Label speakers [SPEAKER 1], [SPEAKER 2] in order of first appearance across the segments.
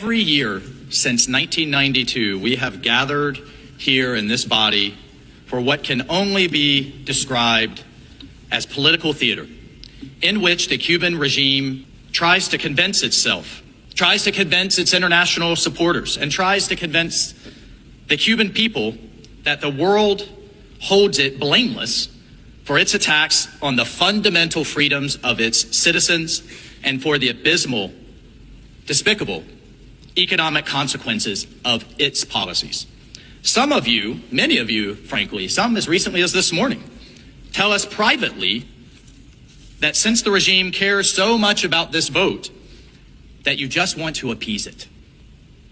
[SPEAKER 1] Every year since 1992, we have gathered here in this body for what can only be described as political theater, in which the Cuban regime tries to convince itself, tries to convince its international supporters, and tries to convince the Cuban people that the world holds it blameless for its attacks on the fundamental freedoms of its citizens and for the abysmal, despicable economic consequences of its policies. Some of you, many of you, frankly, some as recently as this morning, tell us privately that since the regime cares so much about this vote, that you just want to appease it.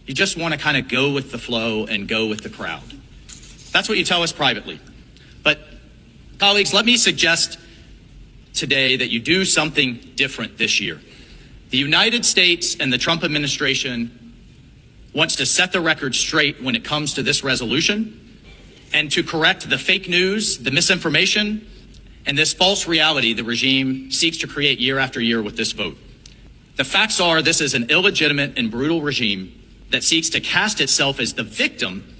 [SPEAKER 1] You just want to kind of go with the flow and go with the crowd. That's what you tell us privately. But colleagues, let me suggest today that you do something different this year. The United States and the Trump administration wants to set the record straight when it comes to this resolution and to correct the fake news, the misinformation, and this false reality the regime seeks to create year after year with this vote. The facts are this is an illegitimate and brutal regime that seeks to cast itself as the victim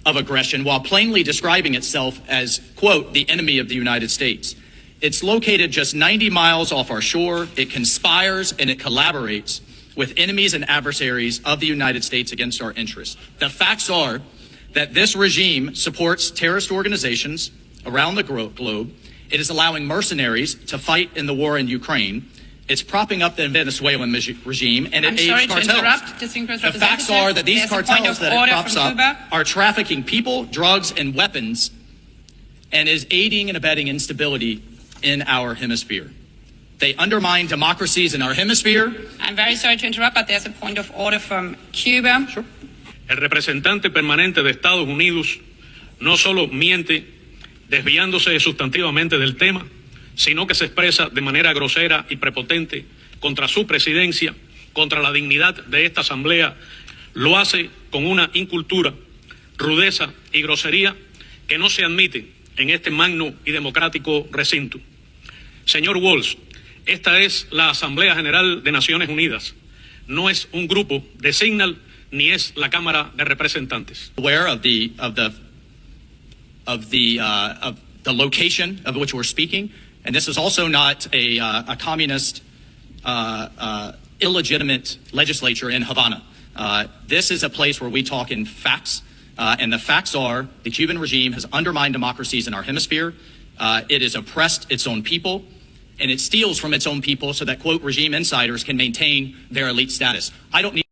[SPEAKER 1] of aggression while plainly describing itself as, quote, the enemy of the United States. It's located just 90 miles off our shore. It conspires and it collaborates with enemies and adversaries of the United States against our interests. The facts are that this regime supports terrorist organizations around the globe. It is allowing mercenaries to fight in the war in Ukraine. It's propping up the Venezuelan regime, and it aids cartels. The facts are that these cartels that it props up are trafficking people, drugs, and weapons, and is aiding and abetting instability in our hemisphere. They undermine democracies in our hemisphere.
[SPEAKER 2] I'm very sorry to interrupt, but there's a point of order from Cuba.
[SPEAKER 1] Sure.
[SPEAKER 3] El representante permanente de Estados Unidos no solo miente desviándose sustantivamente del tema, sino que se expresa de manera grosera y prepotente contra su presidencia, contra la dignidad de esta asamblea. Lo hace con una incultura, rudeza y grosería que no se admite en este magno y democrático recinto. Señor Walsh, esta es la Asamblea General de Naciones Unidas. No es un grupo de Signal ni es la Cámara de Representantes.
[SPEAKER 1] Aware of the location of which we're speaking, and this is also not a communist, illegitimate legislature in Havana. This is a place where we talk in facts, and the facts are the Cuban regime has undermined democracies in our hemisphere. It has oppressed its own people, and it steals from its own people so that, quote, regime insiders can maintain their elite status. I don't need